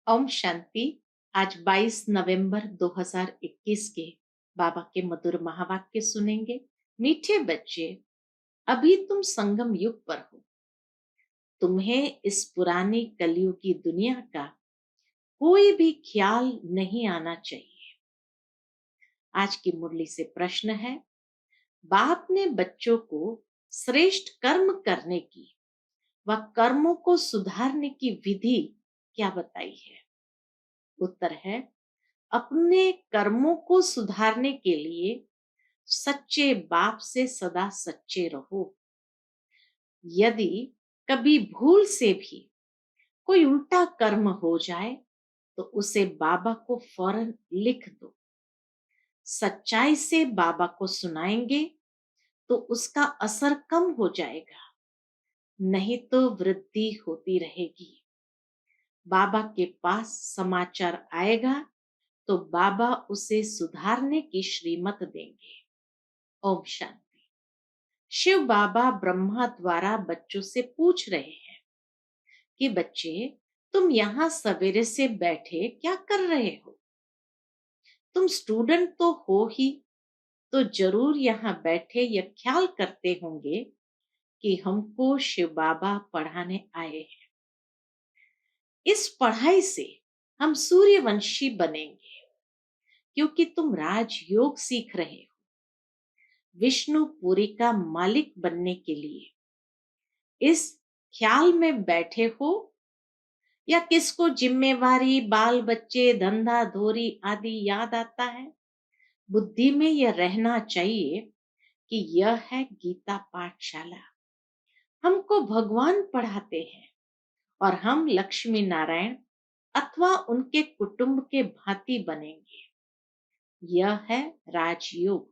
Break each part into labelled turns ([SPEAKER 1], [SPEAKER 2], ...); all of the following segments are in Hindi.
[SPEAKER 1] ओम शांति। आज 22 नवंबर 2021 के बाबा के मधुर महावाक्य सुनेंगे। मीठे बच्चे, अभी तुम संगम युग पर हो। तुम्हें इस पुरानी कलयुगी दुनिया का कोई भी ख्याल नहीं आना चाहिए। आज की मुरली से प्रश्न है, बाप ने बच्चों को श्रेष्ठ कर्म करने की व कर्मों को सुधारने की विधि क्या बताई है? उत्तर है, अपने कर्मों को सुधारने के लिए सच्चे बाप से सदा सच्चे रहो। यदि कभी भूल से भी कोई उल्टा कर्म हो जाए तो उसे बाबा को फौरन लिख दो। सच्चाई से बाबा को सुनाएंगे तो उसका असर कम हो जाएगा, नहीं तो वृद्धि होती रहेगी। बाबा के पास समाचार आएगा तो बाबा उसे सुधारने की श्रीमत देंगे। ओम शांति। शिव बाबा ब्रह्मा द्वारा बच्चों से पूछ रहे हैं कि बच्चे, तुम यहाँ सवेरे से बैठे क्या कर रहे हो? तुम स्टूडेंट तो हो ही, तो जरूर यहाँ बैठे यह ख्याल करते होंगे कि हमको शिव बाबा पढ़ाने आए हैं। इस पढ़ाई से हम सूर्यवंशी बनेंगे, क्योंकि तुम राजयोग सीख रहे हो। विष्णुपुरी का मालिक बनने के लिए इस ख्याल में बैठे हो, या किसको जिम्मेवारी, बाल बच्चे, धंधा धोरी आदि याद आता है? बुद्धि में यह रहना चाहिए कि यह है गीता पाठशाला। हमको भगवान पढ़ाते हैं और हम लक्ष्मी नारायण अथवा उनके कुटुंब के भांति बनेंगे। यह है राजयोग।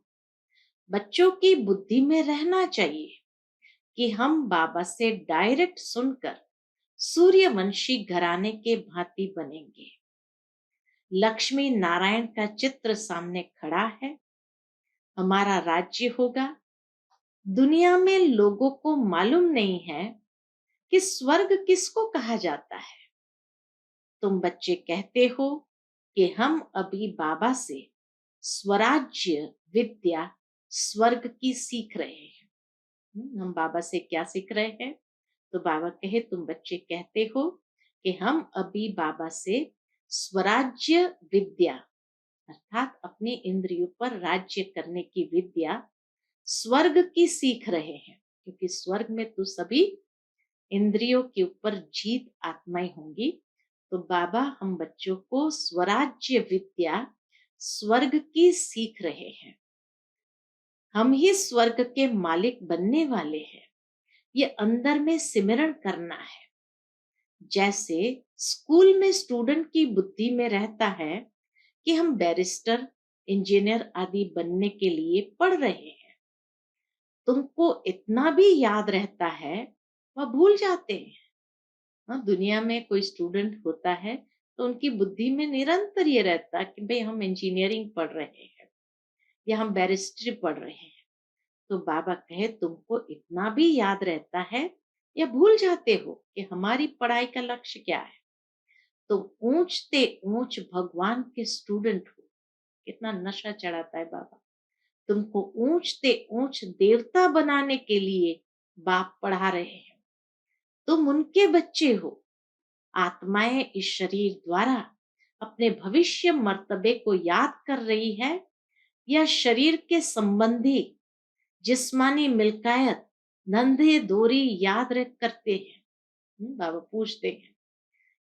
[SPEAKER 1] बच्चों की बुद्धि में रहना चाहिए कि हम बाबा से डायरेक्ट सुनकर सूर्यवंशी घराने के भांति बनेंगे। लक्ष्मी नारायण का चित्र सामने खड़ा है। हमारा राज्य होगा। दुनिया में लोगों को मालूम नहीं है कि स्वर्ग किसको कहा जाता है। तुम बच्चे कहते हो कि हम अभी बाबा से स्वराज्य विद्या स्वर्ग की सीख रहे हैं। हम बाबा से क्या सीख रहे हैं? तो बाबा कहे, तुम बच्चे कहते हो कि हम अभी बाबा से स्वराज्य विद्या अर्थात अपने इंद्रियों पर राज्य करने की विद्या स्वर्ग की सीख रहे हैं, क्योंकि स्वर्ग में तो सभी इंद्रियों के ऊपर जीत आत्माएं होंगी। तो बाबा हम बच्चों को स्वराज्य विद्या स्वर्ग की सीख रहे हैं। हम ही स्वर्ग के मालिक बनने वाले हैं। ये अंदर में सिमरण करना है। जैसे स्कूल में स्टूडेंट की बुद्धि में रहता है कि हम बैरिस्टर, इंजीनियर आदि बनने के लिए पढ़ रहे हैं। तुमको इतना भी याद रहता है, वह भूल जाते हैं। हाँ, दुनिया में कोई स्टूडेंट होता है तो उनकी बुद्धि में निरंतर ये रहता है कि भाई हम इंजीनियरिंग पढ़ रहे हैं या हम बैरिस्ट्री पढ़ रहे हैं। तो बाबा कहे, तुमको इतना भी याद रहता है या भूल जाते हो कि हमारी पढ़ाई का लक्ष्य क्या है? तो ऊंचते ऊंच भगवान के स्टूडेंट हो। कितना नशा चढ़ाता है बाबा। तुमको ऊंचते ऊंच देवता बनाने के लिए बाप पढ़ा रहे हैं। तुम उनके बच्चे हो। आत्माएं इस शरीर द्वारा अपने भविष्य मर्तबे को याद कर रही है, या शरीर के संबंधी जिस्मानी मिल्कायत नंधे दोरी याद रख करते हैं? बाबा पूछते हैं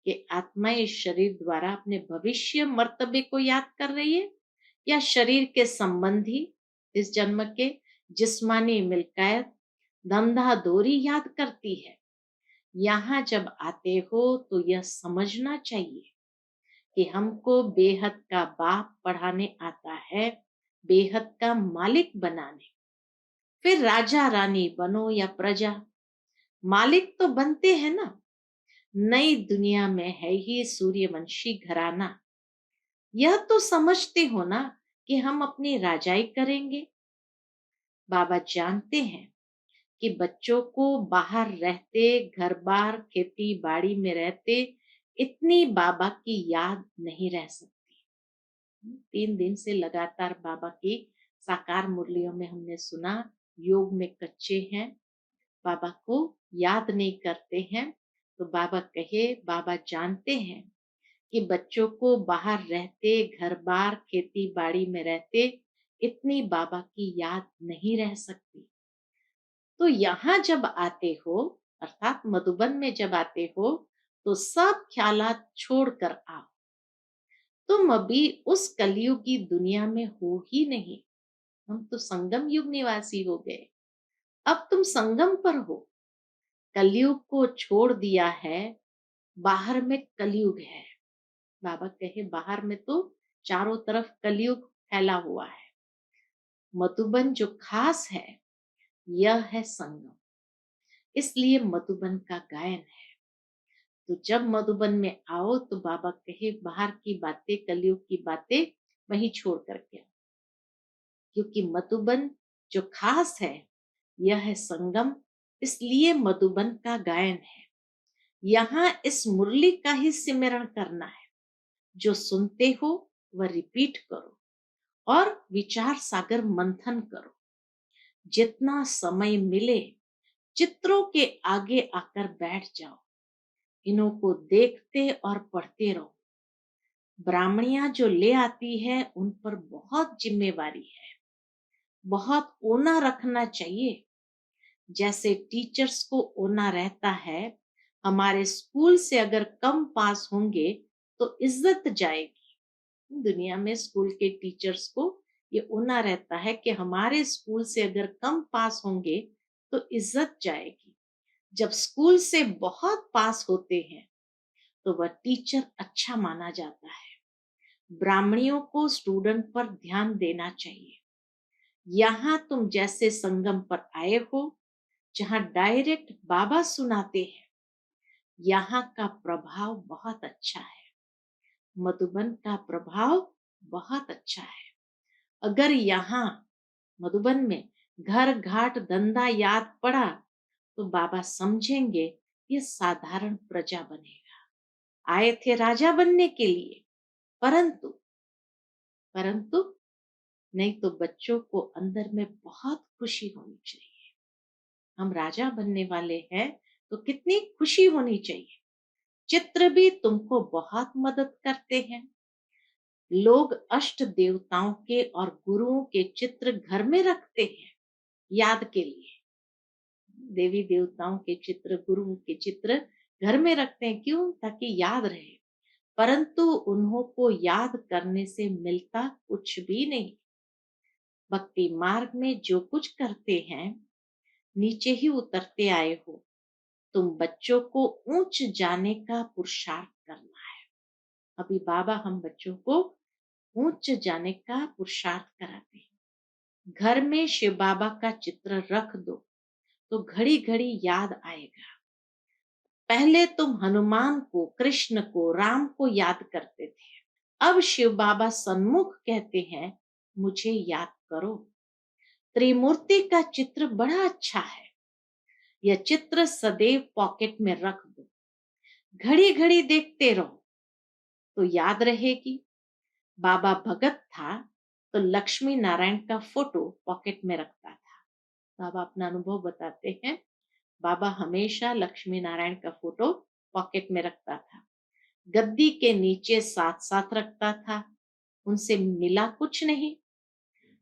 [SPEAKER 1] कि आत्माएं इस शरीर द्वारा अपने भविष्य मर्तबे को याद कर रही है, या शरीर के संबंधी इस जन्म के जिस्मानी मिल्कायत धंधा दोरी याद करती है? यहाँ जब आते हो तो यह समझना चाहिए कि हमको बेहद का बाप पढ़ाने आता है, बेहद का मालिक बनाने। फिर राजा रानी बनो या प्रजा, मालिक तो बनते हैं ना। नई दुनिया में है ही सूर्यवंशी घराना। यह तो समझते हो ना कि हम अपनी राजाई करेंगे। बाबा जानते हैं कि बच्चों को बाहर रहते, घर बार खेती बाड़ी में रहते इतनी बाबा की याद नहीं रह सकती। 3 दिन से लगातार बाबा की साकार मुरलियों में हमने सुना, योग में कच्चे हैं, बाबा को याद नहीं करते हैं। तो बाबा कहे, बाबा जानते हैं कि बच्चों को बाहर रहते, घर बार खेती बाड़ी में रहते, इतनी बाबा की याद नहीं रह सकती। तो यहाँ जब आते हो, अर्थात मधुबन में जब आते हो, तो सब ख्यालात छोड़कर आओ। तुम अभी उस कलयुग की दुनिया में हो ही नहीं। हम तो संगम युग निवासी हो गए। अब तुम संगम पर हो। कलयुग को छोड़ दिया है, बाहर में कलयुग है। बाबा कहे, बाहर में तो चारों तरफ कलयुग फैला हुआ है। मधुबन जो खास है, यह है संगम। इसलिए मधुबन का गायन है। तो जब मधुबन में आओ तो बाबा कहे, बाहर की बातें, कलयुग की बातें वहीं छोड़ करके आओ, क्योंकि मधुबन जो खास है, यह है संगम। इसलिए मधुबन का गायन है। यहाँ इस मुरली का ही सिमरण करना है। जो सुनते हो वह रिपीट करो और विचार सागर मंथन करो। जितना समय मिले चित्रों के आगे आकर बैठ जाओ, इन्हों को देखते और पढ़ते रहो। ब्राह्मणियां जो ले आती है उन पर बहुत जिम्मेवारी है, बहुत ओना रखना चाहिए। जैसे टीचर्स को ओना रहता है, हमारे स्कूल से अगर कम पास होंगे तो इज्जत जाएगी। दुनिया में स्कूल के टीचर्स को ये ओना रहता है कि हमारे स्कूल से अगर कम पास होंगे तो इज्जत जाएगी। जब स्कूल से बहुत पास होते हैं तो वह टीचर अच्छा माना जाता है। ब्राह्मणियों को स्टूडेंट पर ध्यान देना चाहिए। यहाँ तुम जैसे संगम पर आए हो, जहाँ डायरेक्ट बाबा सुनाते हैं, यहाँ का प्रभाव बहुत अच्छा है। मधुबन का प्रभाव बहुत अच्छा है। अगर यहाँ मधुबन में घर घाट धंधा याद पड़ा तो बाबा समझेंगे ये साधारण प्रजा बनेगा। आए थे राजा बनने के लिए, परंतु परंतु नहीं तो बच्चों को अंदर में बहुत खुशी होनी चाहिए। हम राजा बनने वाले हैं तो कितनी खुशी होनी चाहिए। चित्र भी तुमको बहुत मदद करते हैं। लोग अष्ट देवताओं के और गुरुओं के चित्र घर में रखते हैं याद के लिए। देवी देवताओं के चित्र, गुरुओं के चित्र घर में रखते हैं, क्यों? ताकि याद रहे। परंतु उन्हों को याद करने से मिलता कुछ भी नहीं। भक्ति मार्ग में जो कुछ करते हैं, नीचे ही उतरते आए हो। तुम बच्चों को ऊंच जाने का पुरुषार्थ करना है। अभी बाबा हम बच्चों को ऊंच जाने का पुरुषार्थ कराते हैं। घर में शिव बाबा का चित्र रख दो तो घड़ी घड़ी याद आएगा। पहले तुम हनुमान को, कृष्ण को, राम को याद करते थे। अब शिव बाबा सन्मुख कहते हैं, मुझे याद करो। त्रिमूर्ति का चित्र बड़ा अच्छा है। यह चित्र सदैव पॉकेट में रख दो, घड़ी घड़ी देखते रहो तो याद रहेगी। बाबा भगत था तो लक्ष्मी नारायण का फोटो पॉकेट में रखता था। बाबा अपना अनुभव बताते हैं। बाबा हमेशा लक्ष्मी नारायण का फोटो पॉकेट में रखता था। गद्दी के नीचे साथ साथ रखता था। उनसे मिला कुछ नहीं।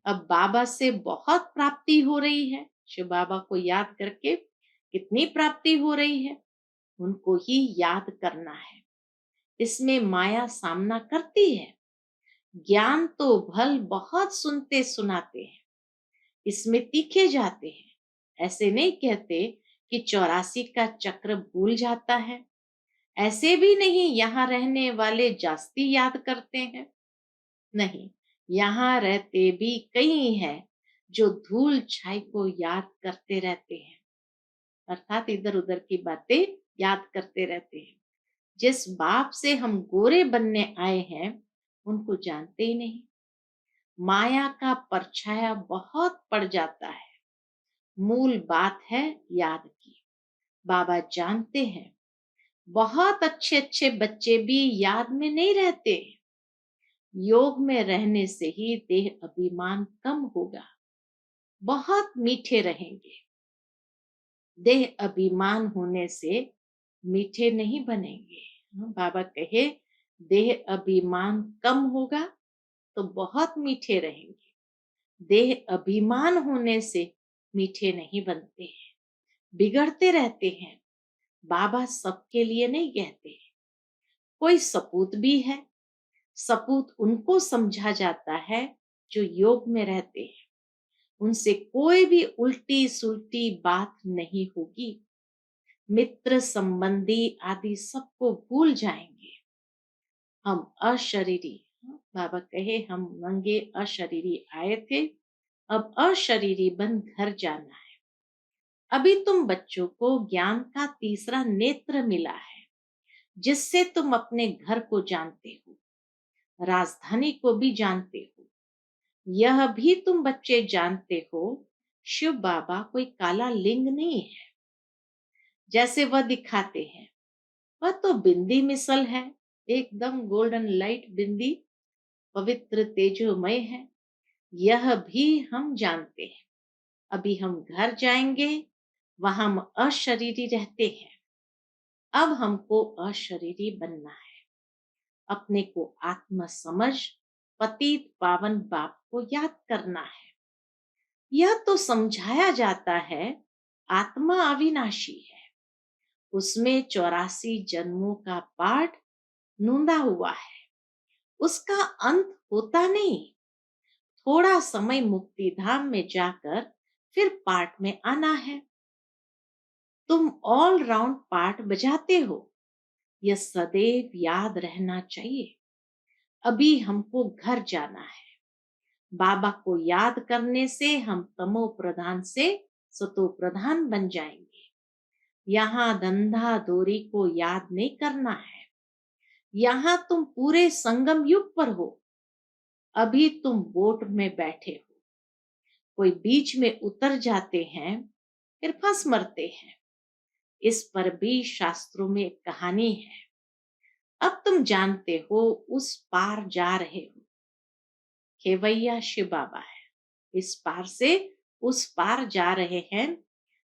[SPEAKER 1] अब बाबा से बहुत प्राप्ति हो रही है। शिव बाबा को याद करके कितनी प्राप्ति हो रही है, उनको ही याद करना है। इसमें माया सामना करती है। ज्ञान तो भल बहुत सुनते सुनाते हैं, इसमें तीखे जाते हैं। ऐसे नहीं कहते कि 84 का चक्र भूल जाता है। ऐसे भी नहीं यहाँ रहने वाले जास्ती याद करते हैं। नहीं, यहाँ रहते भी कई हैं जो धूल छाई को याद करते रहते हैं, अर्थात इधर उधर की बातें याद करते रहते हैं। जिस बाप से हम गोरे बनने आए हैं उनको जानते ही नहीं। माया का परछाया बहुत पड़ जाता है। मूल बात है याद की। बाबा जानते हैं बहुत अच्छे अच्छे बच्चे भी याद में नहीं रहते। योग में रहने से ही देह अभिमान कम होगा, बहुत मीठे रहेंगे। देह अभिमान होने से मीठे नहीं बनेंगे। बाबा कहे देह अभिमान कम होगा तो बहुत मीठे रहेंगे। देह अभिमान होने से मीठे नहीं बनते हैं, बिगड़ते रहते हैं। बाबा सबके लिए नहीं कहते। कोई सपूत भी है, सपूत उनको समझा जाता है जो योग में रहते हैं। उनसे कोई भी उल्टी सुल्टी बात नहीं होगी। मित्र संबंधी आदि सबको भूल जाएंगे। हम अशरीरी, बाबा कहे हम नंगे अशरीरी आए थे, अब अशरीरी बन घर जाना है। अभी तुम बच्चों को ज्ञान का तीसरा नेत्र मिला है, जिससे तुम अपने घर को जानते हो, राजधानी को भी जानते हो। यह भी तुम बच्चे जानते हो, शिव बाबा कोई काला लिंग नहीं है जैसे वह दिखाते हैं। वह तो बिंदी मिसल है, एकदम गोल्डन लाइट बिंदी, पवित्र तेजोमय है। यह भी हम जानते हैं। अभी हम घर जाएंगे, वहां हम अशरीरी रहते हैं। अब हमको अशरीरी बनना है। अपने को आत्मा समझ पतित पावन बाप को याद करना है। यह तो समझाया जाता है आत्मा अविनाशी है, उसमें 84 जन्मों का पाठ नूंदा हुआ है, उसका अंत होता नहीं। थोड़ा समय मुक्ति धाम में जाकर फिर पाठ में आना है। तुम ऑल राउंड पाठ बजाते हो, यह सदैव याद रहना चाहिए। अभी हमको घर जाना है। बाबा को याद करने से हम तमो प्रधान से सतो प्रधान बन जाएंगे। यहाँ धंधा दोरी को याद नहीं करना है। यहाँ तुम पूरे संगम युग पर हो। अभी तुम बोट में बैठे हो, कोई बीच में उतर जाते हैं फिर फंस मरते हैं। इस पर भी शास्त्रों में एक कहानी है। अब तुम जानते हो उस पार जा रहे हो। खेवैया शिव बाबा है, इस पार से उस पार जा रहे हैं।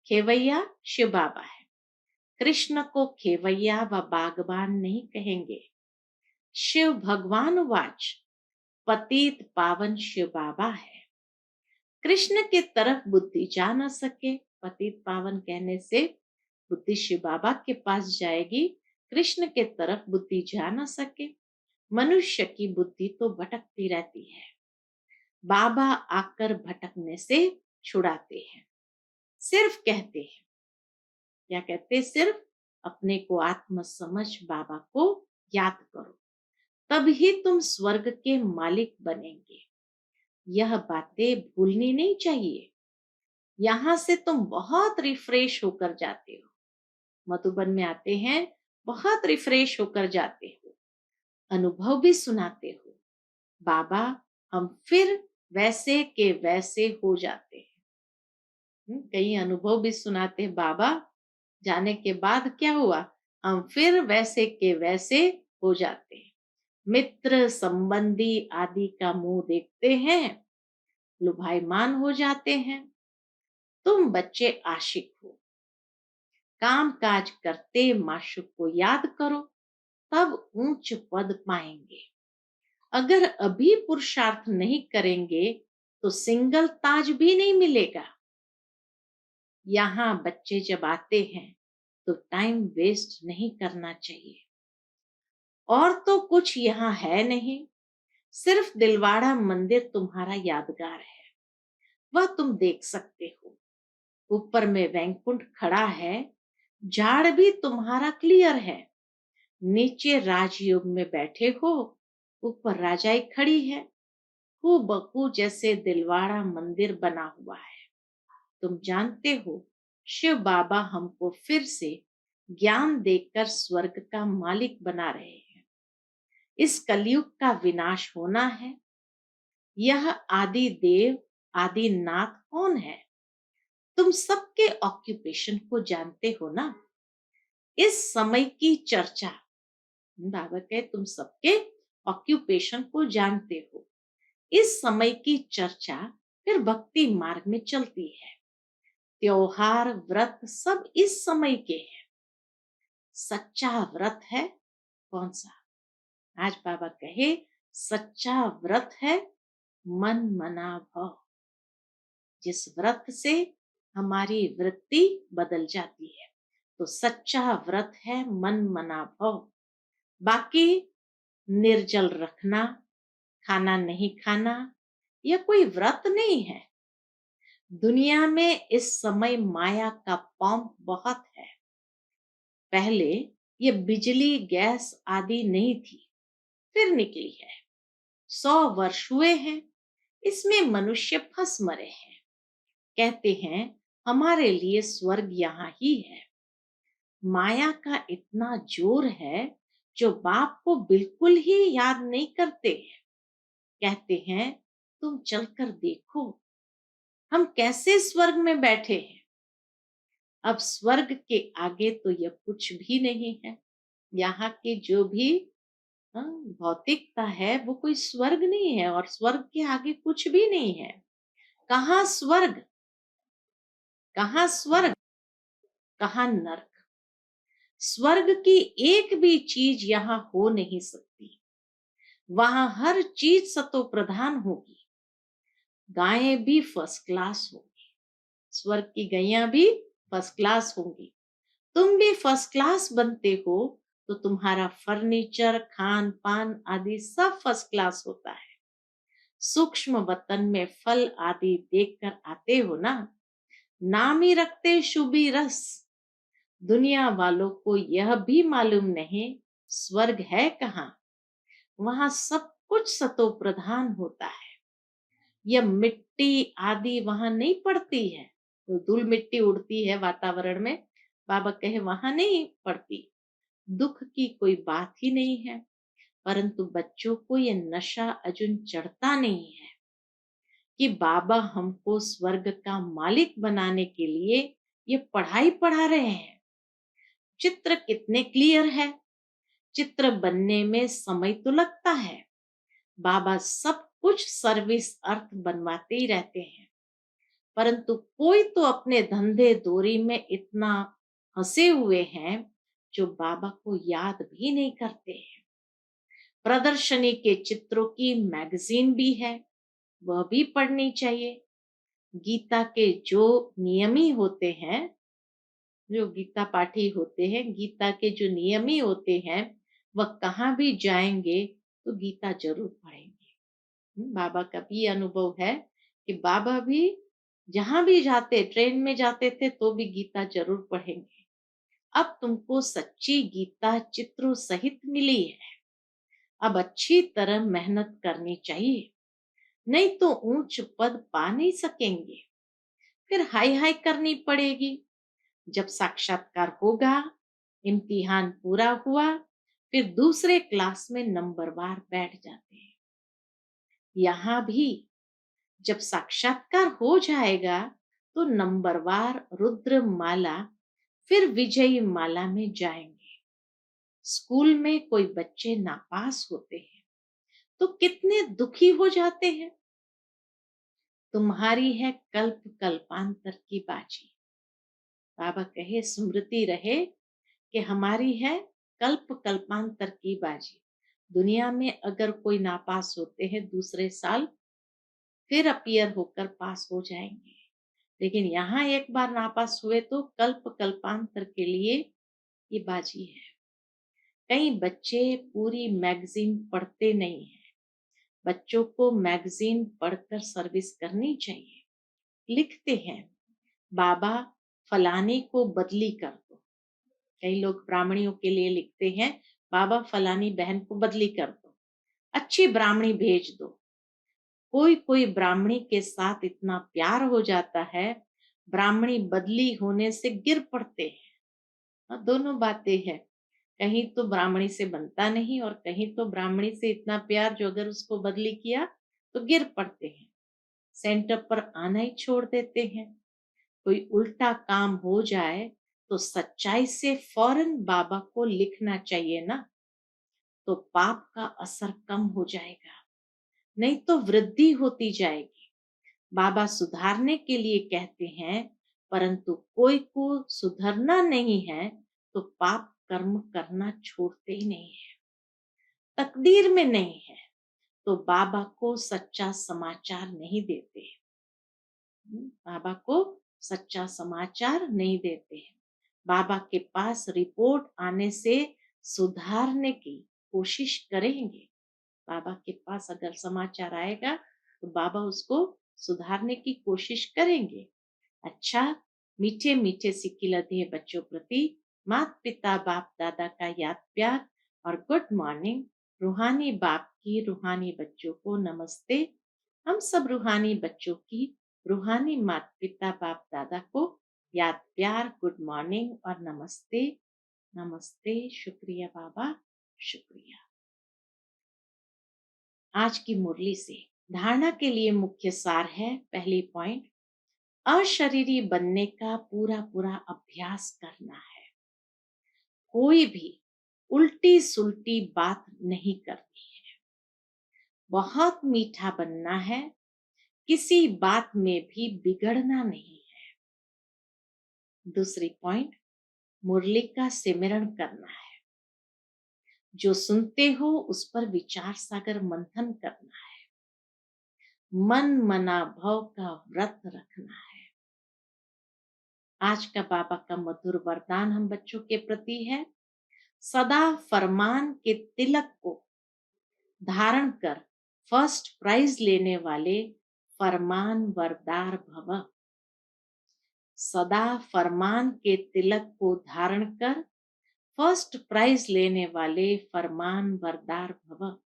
[SPEAKER 1] खेवैया शिव बाबा है। कृष्ण को खेवैया व बागबान नहीं कहेंगे। शिव भगवान वाच पतित पावन शिव बाबा है। कृष्ण के तरफ बुद्धि जा न सके, पतित पावन कहने से बुद्धि शिव बाबा के पास जाएगी। कृष्ण के तरफ बुद्धि जा न सके। मनुष्य की बुद्धि तो भटकती रहती है। बाबा आकर भटकने से छुड़ाते हैं। सिर्फ कहते हैं, क्या कहते, सिर्फ अपने को आत्म समझ बाबा को याद करो, तब ही तुम स्वर्ग के मालिक बनेंगे। यह बातें भूलनी नहीं चाहिए। यहां से तुम बहुत रिफ्रेश होकर जाते हो। मधुबन में आते हैं, बहुत रिफ्रेश होकर जाते हो। अनुभव भी सुनाते हो। बाबा हम फिर वैसे के वैसे हो जाते हैं। कई अनुभव भी सुनाते हैं। बाबा जाने के बाद क्या हुआ, हम फिर वैसे के वैसे हो जाते हैं। मित्र संबंधी आदि का मुंह देखते हैं, लुभाईमान हो जाते हैं। तुम बच्चे आशिक हो, काम काज करते माशूक को याद करो, तब ऊंच पद पाएंगे। अगर अभी पुरुषार्थ नहीं करेंगे तो सिंगल ताज भी नहीं मिलेगा। यहाँ बच्चे जब आते हैं तो टाइम वेस्ट नहीं करना चाहिए। और तो कुछ यहाँ है नहीं, सिर्फ दिलवाड़ा मंदिर तुम्हारा यादगार है, वह तुम देख सकते हो। ऊपर में वैकुंठ खड़ा है, झाड़ भी तुम्हारा क्लियर है। नीचे राजयोग में बैठे हो, ऊपर राजाई खड़ी है। हूबहू जैसे दिलवाड़ा मंदिर बना हुआ है। तुम जानते हो शिव बाबा हमको फिर से ज्ञान देकर स्वर्ग का मालिक बना रहे हैं। इस कलयुग का विनाश होना है। यह आदि देव आदि नाथ कौन है? तुम सबके ऑक्यूपेशन को जानते हो ना। इस समय की चर्चा, बाबा कहे तुम सबके ऑक्यूपेशन को जानते हो, इस समय की चर्चा फिर भक्ति मार्ग में चलती है। त्योहार व्रत सब इस समय के हैं। सच्चा व्रत है कौन सा? आज बाबा कहे सच्चा व्रत है मन मना भव, जिस व्रत से हमारी वृत्ति बदल जाती है। तो सच्चा व्रत है मन मना भव। बाकी निर्जल रखना, खाना नहीं खाना, यह कोई व्रत नहीं है। दुनिया में इस समय माया का पंप बहुत है। पहले ये बिजली गैस आदि नहीं थी, फिर निकली है। 100 वर्ष हुए हैं, इसमें मनुष्य फंस मरे हैं। कहते हैं हमारे लिए स्वर्ग यहाँ ही है। माया का इतना जोर है जो बाप को बिल्कुल ही याद नहीं करते हैं। कहते हैं तुम चलकर देखो हम कैसे स्वर्ग में बैठे हैं। अब स्वर्ग के आगे तो यह कुछ भी नहीं है। यहाँ के जो भी भौतिकता है वो कोई स्वर्ग नहीं है, और स्वर्ग के आगे कुछ भी नहीं है। कहाँ स्वर्ग, कहाँ स्वर्ग, कहाँ नर्क। स्वर्ग की एक भी चीज यहाँ हो नहीं सकती। वहां हर चीज सतो प्रधान होगी। गायें भी फर्स्ट क्लास होंगी, स्वर्ग की गैया भी फर्स्ट क्लास होंगी। तुम भी फर्स्ट क्लास बनते हो तो तुम्हारा फर्नीचर, खान पान आदि सब फर्स्ट क्लास होता है। सूक्ष्म वतन में फल आदि देखकर आते हो ना, नाम ही रखते शुभी रस। दुनिया वालों को यह भी मालूम नहीं स्वर्ग है कहाँ। वहां सब कुछ सतो प्रधान होता है। यह मिट्टी आदि वहां नहीं पड़ती है, तो धूल मिट्टी उड़ती है वातावरण में, बाबा कहे वहां नहीं पड़ती। दुख की कोई बात ही नहीं है। परंतु बच्चों को यह नशा अजुन चढ़ता नहीं है कि बाबा हमको स्वर्ग का मालिक बनाने के लिए ये पढ़ाई पढ़ा रहे हैं। चित्र कितने क्लियर है। चित्र बनने में समय तो लगता है। बाबा सब कुछ सर्विस अर्थ बनवाते ही रहते हैं, परंतु कोई तो अपने धंधे दोरी में इतना फंसे हुए हैं जो बाबा को याद भी नहीं करते हैं। प्रदर्शनी के चित्रों की मैगजीन भी है, वह भी पढ़नी चाहिए। गीता के जो नियमी होते हैं, जो गीता पाठी होते हैं, गीता के जो नियमी होते हैं, वह कहाँ भी जाएंगे तो गीता जरूर पढ़ेंगे। बाबा का भी अनुभव है कि बाबा भी जहां भी जाते, ट्रेन में जाते थे तो भी गीता जरूर पढ़ेंगे। अब तुमको सच्ची गीता चित्रों सहित मिली है। अब अच्छी तरह मेहनत करनी चाहिए, नहीं तो ऊंच पद पा नहीं सकेंगे। फिर हाय हाय करनी पड़ेगी। जब साक्षात्कार होगा, इम्तिहान पूरा हुआ, फिर दूसरे क्लास में नंबरवार बैठ जाते हैं। यहाँ भी जब साक्षात्कार हो जाएगा तो नंबरवार रुद्र माला, फिर विजयी माला में जाएंगे। स्कूल में कोई बच्चे नापास होते हैं तो कितने दुखी हो जाते हैं। तुम्हारी है कल्प कल्पांतर की बाजी। बाबा कहे स्मृति रहे कि हमारी है कल्प कल्पांतर की बाजी। दुनिया में अगर कोई नापास होते हैं दूसरे साल फिर अपीयर होकर पास हो जाएंगे, लेकिन यहाँ एक बार नापास हुए तो कल्प कल्पांतर के लिए ये बाजी है। कई बच्चे पूरी मैगजीन पढ़ते नहीं है। बच्चों को मैगजीन पढ़कर सर्विस करनी चाहिए। लिखते हैं बाबा फलाने को बदली कर दो। कई लोग ब्राह्मणियों के लिए लिखते हैं बाबा फलानी बहन को बदली कर दो, अच्छी ब्राह्मणी भेज दो। कोई कोई ब्राह्मणी के साथ इतना प्यार हो जाता है, ब्राह्मणी बदली होने से गिर पड़ते हैं। दोनों बातें हैं। कहीं तो ब्राह्मणी से बनता नहीं, और कहीं तो ब्राह्मणी से इतना प्यार जो अगर उसको बदली किया तो गिर पड़ते हैं, सेंटर पर आना ही छोड़ देते हैं। कोई उल्टा काम हो जाए तो सच्चाई से फौरन बाबा को लिखना चाहिए ना, तो पाप का असर कम हो जाएगा, नहीं तो वृद्धि होती जाएगी। बाबा सुधारने के लिए कहते हैं, परंतु कोई को सुधरना नहीं है तो पाप कर्म करना छोड़ते ही नहीं है, तकदीर में नहीं है तो बाबा को सच्चा समाचार नहीं देते। बाबा को सच्चा समाचार नहीं देते हैं। बाबा के पास रिपोर्ट आने से सुधारने की कोशिश करेंगे। बाबा के पास अगर समाचार आएगा तो बाबा उसको सुधारने की कोशिश करेंगे। अच्छा, मीठे मीठे सिक्की लधे बच्चों प्रति माता पिता बाप दादा का याद प्यार और गुड मॉर्निंग। रूहानी बाप की रूहानी बच्चों को नमस्ते। हम सब रूहानी बच्चों की रूहानी माता पिता बाप दादा को याद प्यार, गुड मॉर्निंग और नमस्ते। नमस्ते, शुक्रिया बाबा, शुक्रिया। आज की मुरली से धारणा के लिए मुख्य सार है, पहली पॉइंट, अशरीरी बनने का पूरा पूरा अभ्यास करना है। कोई भी उल्टी सुल्टी बात नहीं करनी है। बहुत मीठा बनना है, किसी बात में भी बिगड़ना नहीं है। दूसरी पॉइंट, मुरली का सिमरण करना है। जो सुनते हो उस पर विचार सागर मंथन करना है। मन मना भव का व्रत रखना है। आज का बाबा का मधुर वरदान हम बच्चों के प्रति है, सदा फरमान के तिलक को धारण कर फर्स्ट प्राइज लेने वाले फरमान वरदार भव। सदा फरमान के तिलक को धारण कर फर्स्ट प्राइज लेने वाले फरमान वरदार भव।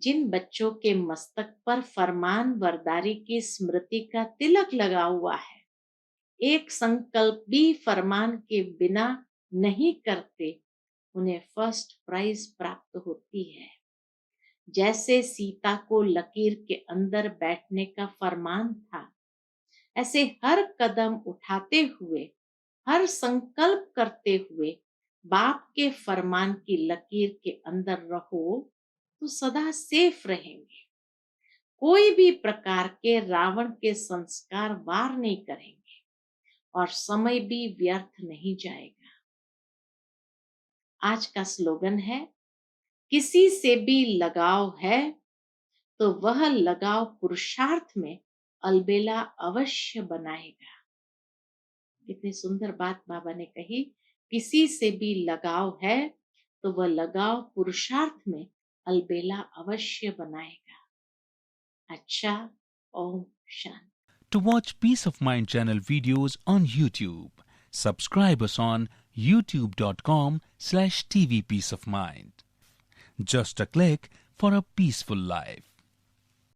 [SPEAKER 1] जिन बच्चों के मस्तक पर फरमान वरदारी की स्मृति का तिलक लगा हुआ है, एक संकल्प भी फरमान के बिना नहीं करते, उन्हें फर्स्ट प्राइज प्राप्त होती है। जैसे सीता को लकीर के अंदर बैठने का फरमान था, ऐसे हर कदम उठाते हुए, हर संकल्प करते हुए बाप के फरमान की लकीर के अंदर रहो तो सदा सेफ रहेंगे। कोई भी प्रकार के रावण के संस्कार वार नहीं करेंगे और समय भी व्यर्थ नहीं जाएगा। आज का स्लोगन है, किसी से भी लगाव है तो वह लगाव पुरुषार्थ में अलबेला अवश्य बनाएगा। कितनी सुंदर बात बाबा ने कही, किसी से भी लगाव है तो वह लगाव पुरुषार्थ में अलबेला अवश्य बनाएगा। अच्छा, Om Shanti.
[SPEAKER 2] To watch Peace of Mind channel videos on YouTube, subscribe us on youtube.com/tvpeaceofmind. Just a click for a peaceful life.